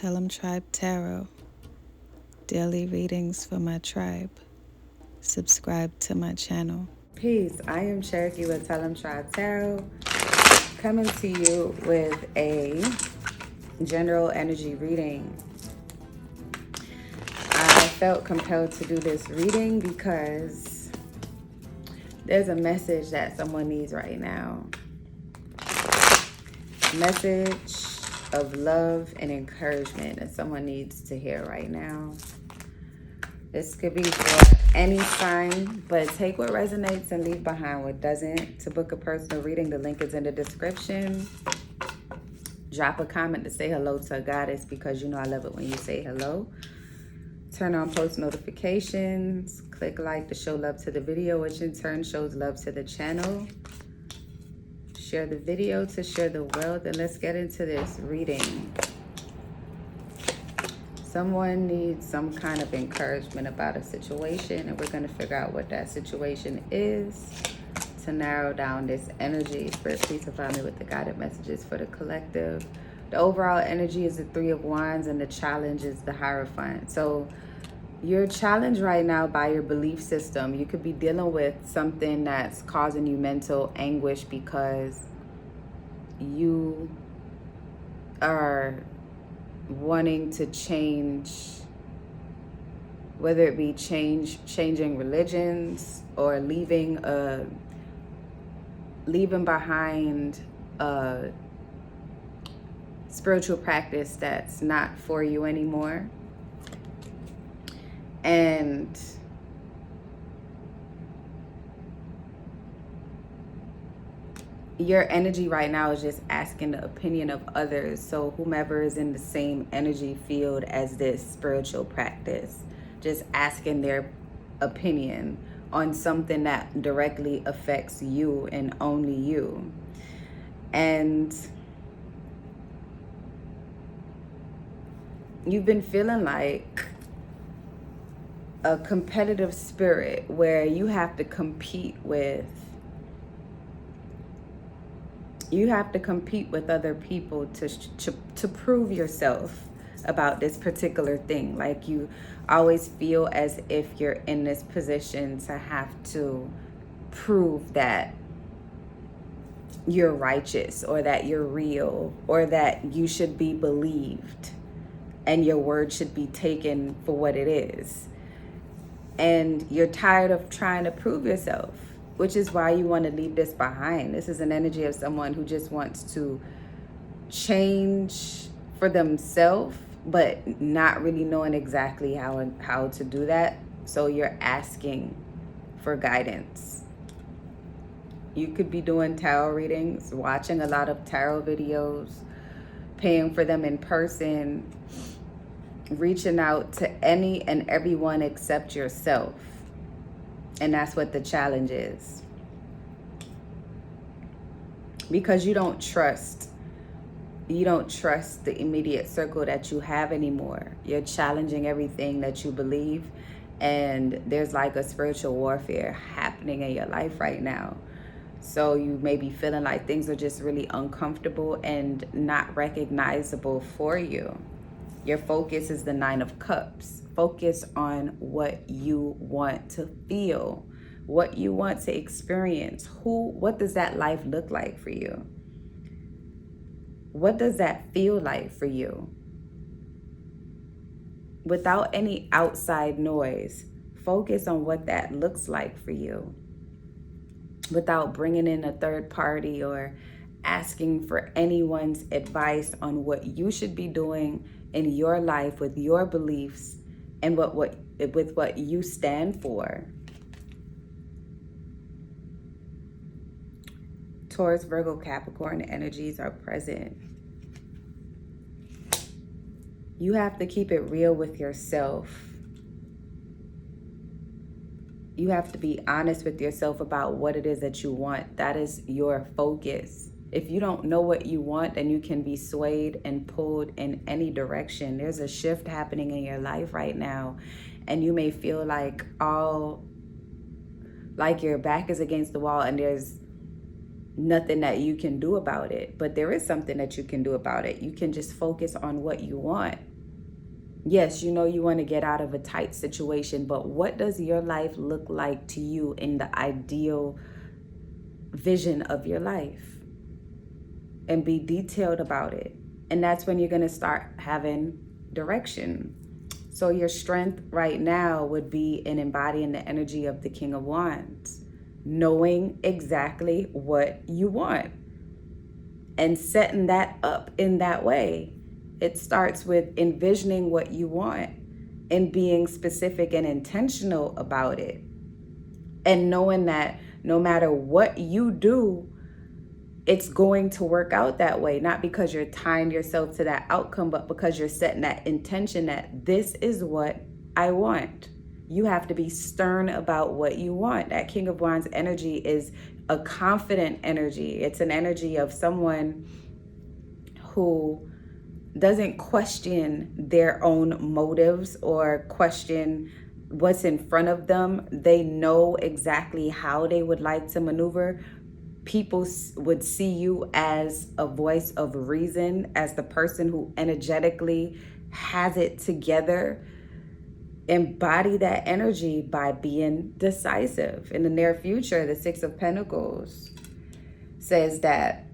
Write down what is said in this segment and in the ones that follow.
Tellemtribe Tarot. Daily readings for my tribe. Subscribe to my channel. Peace. I am Cherokee with Tellemtribe Tarot, coming to you with a general energy reading. I felt compelled to do this reading because there's a message that someone needs right now. Message of love and encouragement that someone needs to hear right now. This could be for any sign, but take what resonates and leave behind what doesn't. To book a personal reading, the link is in the description. Drop a comment to say hello to a goddess, because you know I love it when you say hello. Turn on post notifications. Click like to show love to the video, which in turn shows love to the channel. Share the video to share the wealth, and let's get into this reading. Someone needs some kind of encouragement about a situation, and we're going to figure out what that situation is to narrow down this energy. Spirit, please provide me with the guided messages for the collective. The overall energy is the Three of Wands, and the challenge is the Hierophant. So you're challenged right now by your belief system. You could be dealing with something that's causing you mental anguish because you are wanting to change, whether it be changing religions or leaving behind a spiritual practice that's not for you anymore. And your energy right now is just asking the opinion of others. So whomever is in the same energy field as this spiritual practice, just asking their opinion on something that directly affects you and only you. And you've been feeling like a competitive spirit where you have to compete with other people to prove yourself about this particular thing. Like you always feel as if you're in this position to have to prove that you're righteous, or that you're real, or that you should be believed and your word should be taken for what it is. And you're tired of trying to prove yourself, which is why you want to leave this behind. This is an energy of someone who just wants to change for themselves, but not really knowing exactly how to do that. So you're asking for guidance. You could be doing tarot readings, watching a lot of tarot videos, paying for them in person, reaching out to any and everyone except yourself. And that's what the challenge is. Because you don't trust the immediate circle that you have anymore. You're challenging everything that you believe, and there's like a spiritual warfare happening in your life right now. So you may be feeling like things are just really uncomfortable and not recognizable for you. Your focus is the Nine of Cups. Focus on what you want to feel, what you want to experience. What does that life look like for you? What does that feel like for you? Without any outside noise, focus on what that looks like for you. Without bringing in a third party or asking for anyone's advice on what you should be doing in your life with your beliefs and with what you stand for. Taurus, Virgo, Capricorn energies are present. You have to keep it real with yourself. You have to be honest with yourself about what it is that you want. That is your focus. If you don't know what you want, then you can be swayed and pulled in any direction. There's a shift happening in your life right now, and you may feel like your back is against the wall, and nothing that you can do about it. But there is something that you can do about it. You can just focus on what you want. Yes, you know you want to get out of a tight situation, but what does your life look like to you in the ideal vision of your life? And be detailed about it. And that's when you're going to start having direction. So your strength right now would be in embodying the energy of the King of Wands, knowing exactly what you want and setting that up in that way. It starts with envisioning what you want and being specific and intentional about it. And knowing that no matter what you do, it's going to work out that way, not because you're tying yourself to that outcome, but because you're setting that intention that this is what I want. You have to be stern about what you want. That King of Wands energy is a confident energy. It's an energy of someone who doesn't question their own motives or question what's in front of them. They know exactly how they would like to maneuver. People would see you as a voice of reason, as the person who energetically has it together. Embody that energy by being decisive. In the near future, the Six of Pentacles says that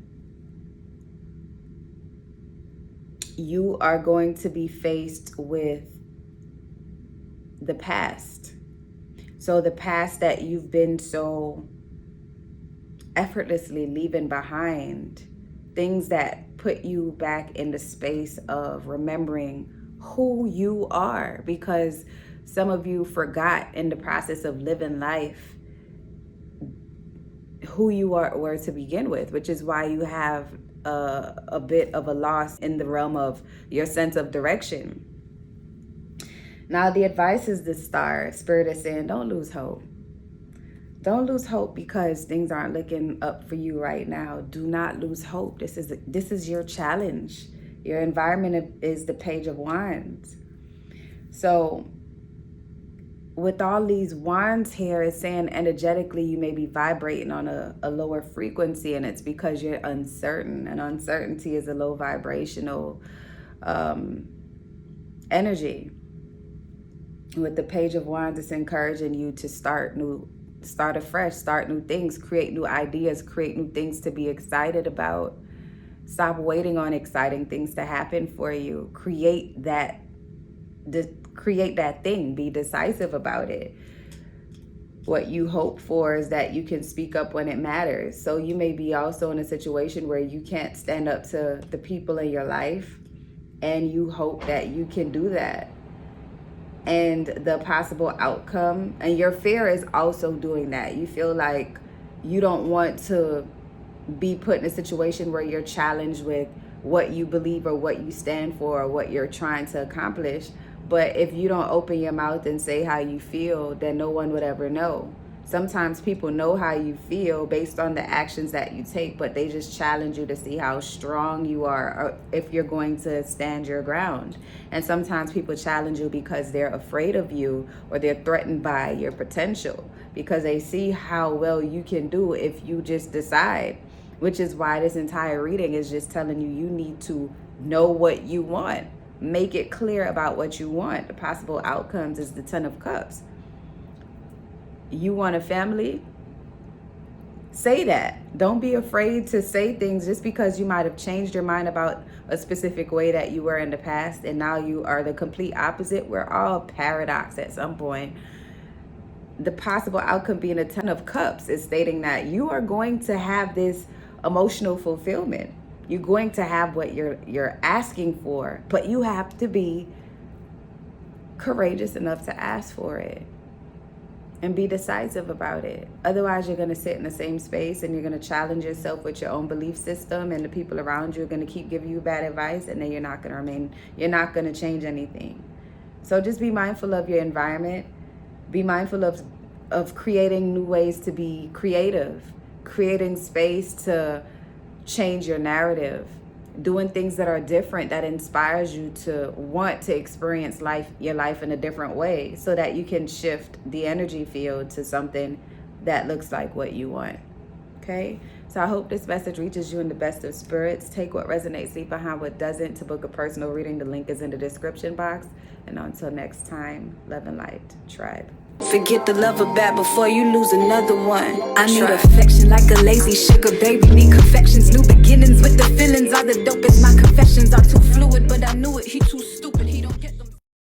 you are going to be faced with the past. So the past that you've been so effortlessly leaving behind, things that put you back in the space of remembering who you are, because some of you forgot in the process of living life who you were to begin with, which is why you have a bit of a loss in the realm of your sense of direction. Now the advice is the Star. Spirit is saying, don't lose hope. Don't lose hope because things aren't looking up for you right now. Do not lose hope. This is your challenge. Your environment is the Page of Wands. So with all these wands here, it's saying energetically you may be vibrating on a lower frequency, and it's because you're uncertain. And uncertainty is a low vibrational energy. With the Page of Wands, it's encouraging you to start afresh, start new things, create new ideas, create new things to be excited about. Stop waiting on exciting things to happen for you. Create that thing. Be decisive about it. What you hope for is that you can speak up when it matters. So you may be also in a situation where you can't stand up to the people in your life, and you hope that you can do that. And the possible outcome, and your fear is also doing that. You feel like you don't want to be put in a situation where you're challenged with what you believe or what you stand for or what you're trying to accomplish. But if you don't open your mouth and say how you feel, then no one would ever know. Sometimes people know how you feel based on the actions that you take, but they just challenge you to see how strong you are or if you're going to stand your ground. And sometimes people challenge you because they're afraid of you or they're threatened by your potential, because they see how well you can do if you just decide, which is why this entire reading is just telling you you need to know what you want. Make it clear about what you want. The possible outcomes is the Ten of Cups. You want a family? Say that. Don't be afraid to say things just because you might have changed your mind about a specific way that you were in the past and now you are the complete opposite. We're all paradox at some point. The possible outcome being a Ten of Cups is stating that you are going to have this emotional fulfillment. You're going to have what you're asking for, but you have to be courageous enough to ask for it and be decisive about it. Otherwise, you're going to sit in the same space and you're going to challenge yourself with your own belief system, and the people around you are going to keep giving you bad advice, and then you're not going to change anything. So just be mindful of your environment. Be mindful of creating new ways to be creative, creating space to change your narrative, doing things that are different, that inspires you to want to experience your life in a different way, so that you can shift the energy field to something that looks like what you want. Okay? So I hope this message reaches you in the best of spirits. Take what resonates, leave behind what doesn't. To book a personal reading, the link is in the description box. And until next time, love and light, tribe. Forget the lover bad before you lose another one. I need affection like a lazy sugar baby. Need confections, new beginnings with the feelings. All the